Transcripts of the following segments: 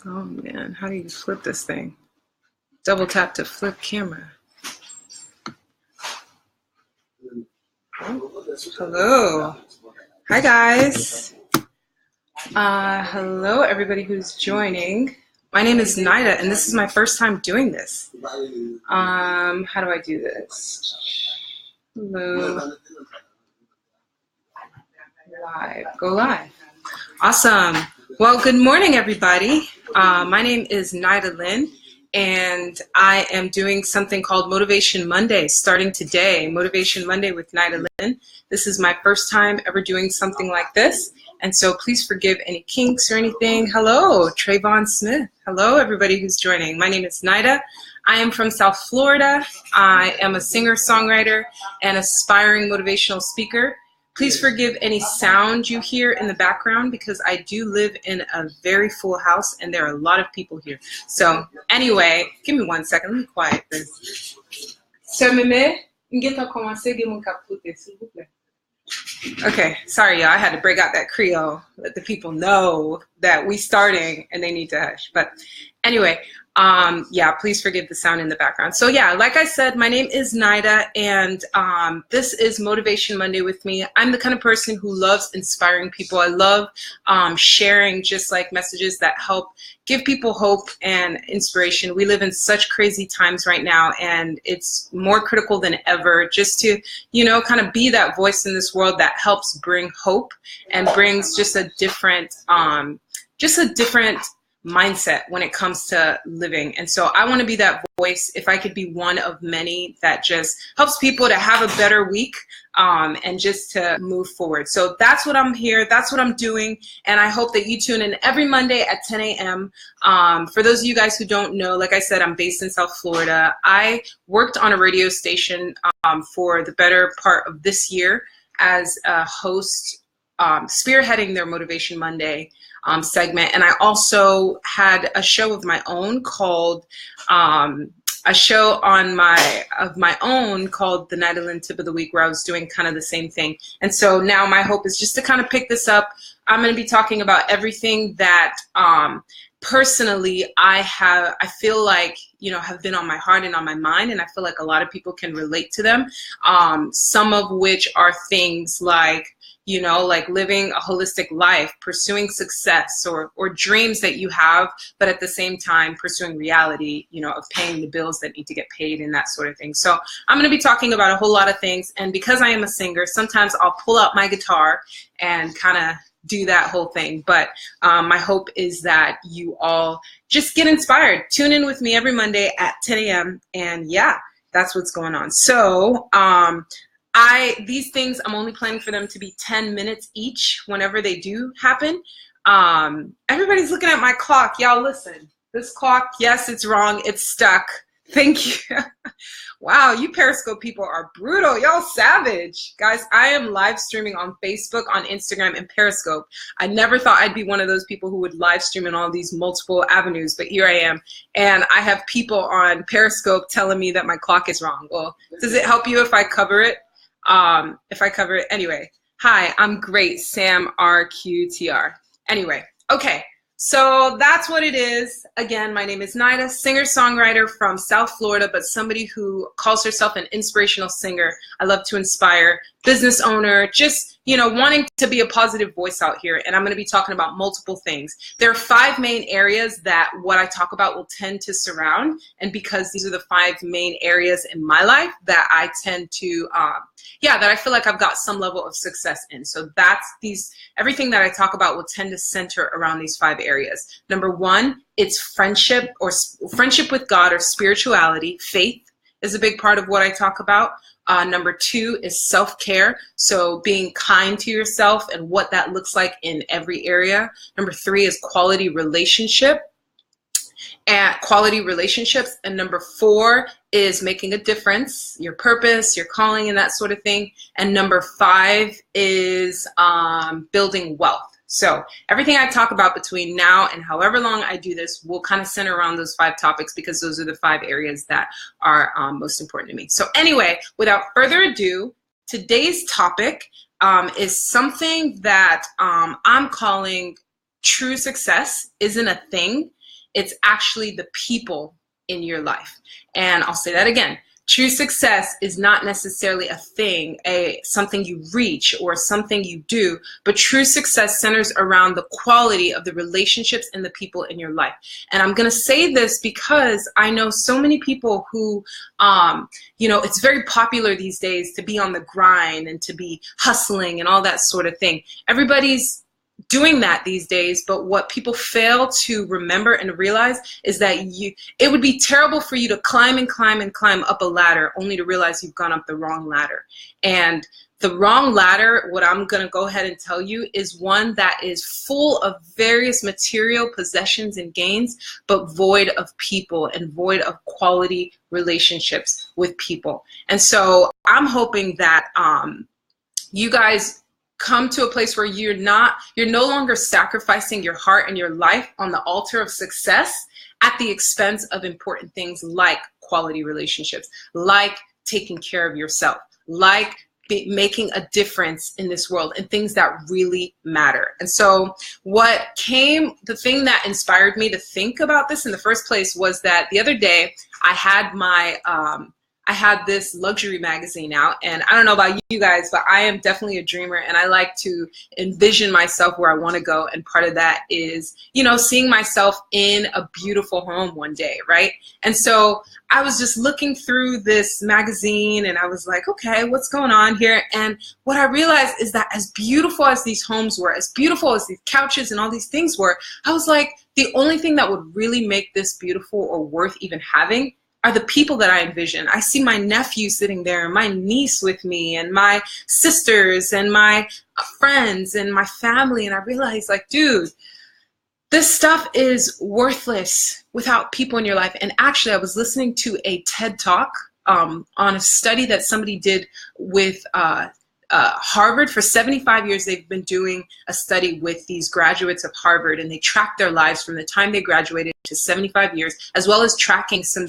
Oh man, how do you flip this thing? Double tap to flip camera. Hello. Hi guys. Hello everybody who's joining. My name is Naida and this is my first time doing this. How do I do this? Hello. Live. Go live. Awesome. Well, good morning everybody. My name is Naida Lynn and I am doing something called Motivation Monday starting today. Motivation Monday with Naida Lynn. This is my first time ever doing something like this. And so please forgive any kinks or anything. Hello, Trayvon Smith. Hello, everybody who's joining. My name is Naida. I am from South Florida. I am a singer-songwriter and aspiring motivational speaker. Please forgive any sound you hear in the background because I do live in a very full house and there are a lot of people here. So anyway, give me 1 second. Let me quiet this. Okay, sorry y'all, I had to break out that Creole, let the people know that we starting and they need to hush. But anyway, yeah, please forgive the sound in the background. So yeah, like I said, my name is Naida and this is Motivation Monday with me. I'm the kind of person who loves inspiring people. I love sharing just like messages that help give people hope and inspiration. We live in such crazy times right now and it's more critical than ever just to, you know, kind of be that voice in this world that helps bring hope and brings just a different mindset when it comes to living. And so I want to be that voice, if I could be one of many, that just helps people to have a better week and just to move forward. So that's what I'm here. That's what I'm doing. And I hope that you tune in every Monday at 10 a.m. For those of you guys who don't know, like I said, I'm based in South Florida. I worked on a radio station for the better part of this year as a host, spearheading their Motivation Monday segment. And I also had a show of my own called called the Naida Lynn Tip of the Week, where I was doing kind of the same thing. And so now my hope is just to kind of pick this up. I'm going to be talking about everything that personally I feel like, you know, have been on my heart and on my mind, and I feel like a lot of people can relate to them. Some of which are things like, you know, like living a holistic life, pursuing success or dreams that you have, but at the same time pursuing reality, you know, of paying the bills that need to get paid and that sort of thing. So I'm going to be talking about a whole lot of things. And because I am a singer, sometimes I'll pull out my guitar and kind of do that whole thing. But my hope is that you all just get inspired. Tune in with me every Monday at 10 a.m. And yeah, that's what's going on. So these things, I'm only planning for them to be 10 minutes each whenever they do happen. Everybody's looking at my clock. Y'all listen, this clock, yes, it's wrong. It's stuck. Thank you. Wow, you Periscope people are brutal. Y'all savage. Guys, I am live streaming on Facebook, on Instagram, and Periscope. I never thought I'd be one of those people who would live stream in all these multiple avenues, but here I am. And I have people on Periscope telling me that my clock is wrong. Well, does it help you if I cover it? Anyway, hi, I'm great, Sam RQTR. Anyway, okay, so that's what it is. Again, my name is Naida, singer-songwriter from South Florida, but somebody who calls herself an inspirational singer. I love to inspire, business owner, just, you know, wanting to be a positive voice out here. And I'm going to be talking about multiple things. There are 5 main areas that what I talk about will tend to surround. And because these are the 5 main areas in my life that I tend to, that I feel like I've got some level of success in. So everything that I talk about will tend to center around these 5 areas. Number 1, it's friendship with God or spirituality. Faith is a big part of what I talk about. Number 2 is self-care, so being kind to yourself and what that looks like in every area. Number 3 is quality relationships. And number 4 is making a difference, your purpose, your calling, and that sort of thing. And number 5 is building wealth. So everything I talk about between now and however long I do this will kind of center around those 5 topics because those are the 5 areas that are most important to me. So anyway, without further ado, today's topic is something that I'm calling true success isn't a thing. It's actually the people in your life. And I'll say that again. True success is not necessarily a thing, something you reach or something you do, but true success centers around the quality of the relationships and the people in your life. And I'm going to say this because I know so many people who, it's very popular these days to be on the grind and to be hustling and all that sort of thing. Everybody's doing that these days, but what people fail to remember and realize is that it would be terrible for you to climb and climb and climb up a ladder only to realize you've gone up the wrong ladder. And the wrong ladder, what I'm going to go ahead and tell you, is one that is full of various material possessions and gains, but void of people and void of quality relationships with people. And so I'm hoping that you guys come to a place where you're no longer sacrificing your heart and your life on the altar of success at the expense of important things like quality relationships, like taking care of yourself, like making a difference in this world, and things that really matter. And so the thing that inspired me to think about this in the first place was that the other day I had this luxury magazine out, and I don't know about you guys, but I am definitely a dreamer, and I like to envision myself where I want to go. And part of that is, seeing myself in a beautiful home one day, right? And so I was just looking through this magazine, and I was like, okay, what's going on here? And what I realized is that as beautiful as these homes were, as beautiful as these couches and all these things were, I was like, the only thing that would really make this beautiful or worth even having are the people that I envision. I see my nephew sitting there, my niece with me, and my sisters, and my friends, and my family, and I realized, like, dude, this stuff is worthless without people in your life. And actually, I was listening to a TED Talk on a study that somebody did with Harvard. For 75 years, they've been doing a study with these graduates of Harvard, and they tracked their lives from the time they graduated to 75 years, as well as tracking some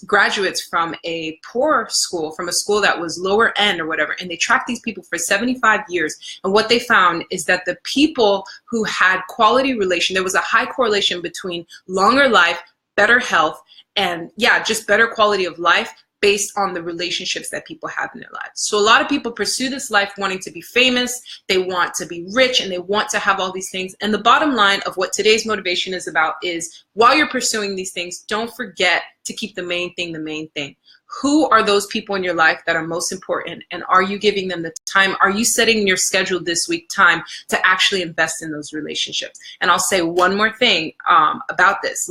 graduates from a poor school, from a school that was lower end or whatever. And they tracked these people for 75 years. And what they found is that the people who had quality relation, there was a high correlation between longer life, better health, and just better quality of life, based on the relationships that people have in their lives. So a lot of people pursue this life wanting to be famous, they want to be rich, and they want to have all these things. And the bottom line of what today's motivation is about is, while you're pursuing these things, don't forget to keep the main thing the main thing. Who are those people in your life that are most important? And are you giving them the time? Are you setting in your schedule this week time to actually invest in those relationships? And I'll say one more thing about this.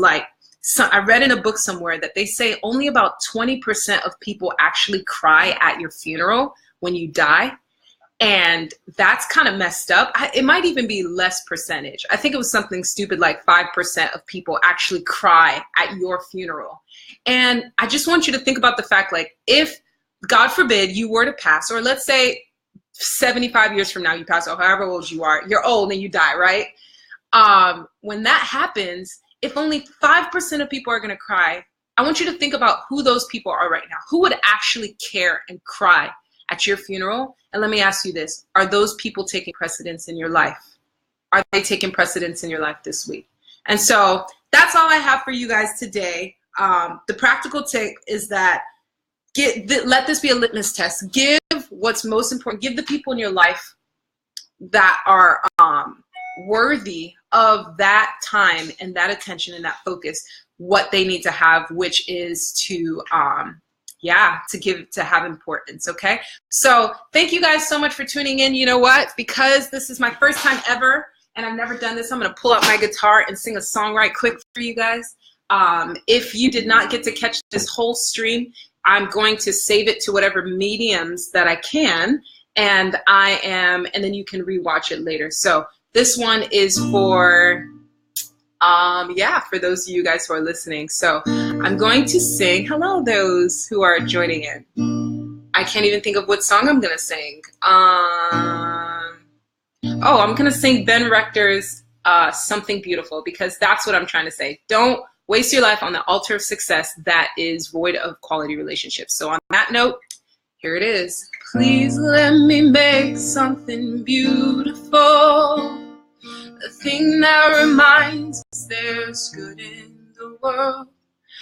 So I read in a book somewhere that they say only about 20% of people actually cry at your funeral when you die. And that's kind of messed up. It might even be less percentage. I think it was something stupid like 5% of people actually cry at your funeral. And I just want you to think about the fact, like, if, God forbid, you were to pass, or let's say 75 years from now you pass, or however old you are, you're old and you die, right? When that happens, if only 5% of people are going to cry, I want you to think about who those people are right now. Who would actually care and cry at your funeral? And let me ask you this. Are those people taking precedence in your life? Are they taking precedence in your life this week? And so that's all I have for you guys today. The practical take is that let this be a litmus test. Give what's most important. Give the people in your life that are worthy of that time and that attention and that focus what they need to have, which is to have importance. Okay, so thank you guys so much for tuning in. You know what, because this is my first time ever and I've never done this, I'm gonna pull out my guitar and sing a song right quick for you guys. If you did not get to catch this whole stream, I'm going to save it to whatever mediums that I can, and then you can rewatch it later. So this one is for those of you guys who are listening. So I'm going to sing, hello those who are joining in. I can't even think of what song I'm gonna sing. I'm gonna sing Ben Rector's Something Beautiful, because that's what I'm trying to say. Don't waste your life on the altar of success that is void of quality relationships. So on that note, here it is. Please let me make something beautiful, thing that reminds us there's good in the world.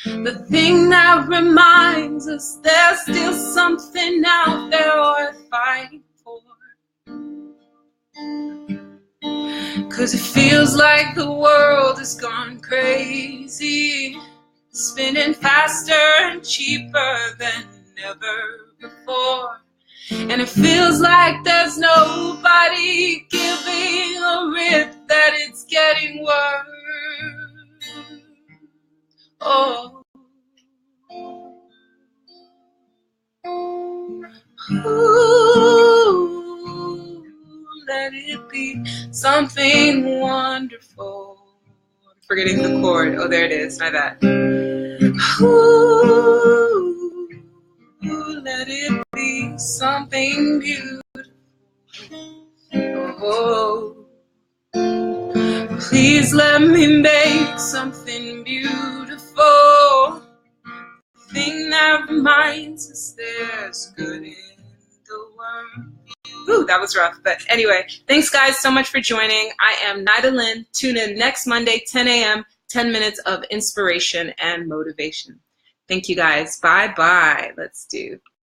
The thing that reminds us there's still something out there worth fighting for. 'Cause it feels like the world has gone crazy, spinning faster and cheaper than ever before. And it feels like there's nobody giving a rip that it's getting worse. Oh. Ooh, let it be something wonderful. I'm forgetting the chord. Oh, there it is. My bad. Ooh, let it be something beautiful. Oh, please let me make something beautiful. Thing that reminds us there's good in the world. Ooh, that was rough. But anyway, thanks guys so much for joining. I am Naida Lynn. Tune in next Monday, 10 a.m., 10 minutes of inspiration and motivation. Thank you guys. Bye-bye. Let's do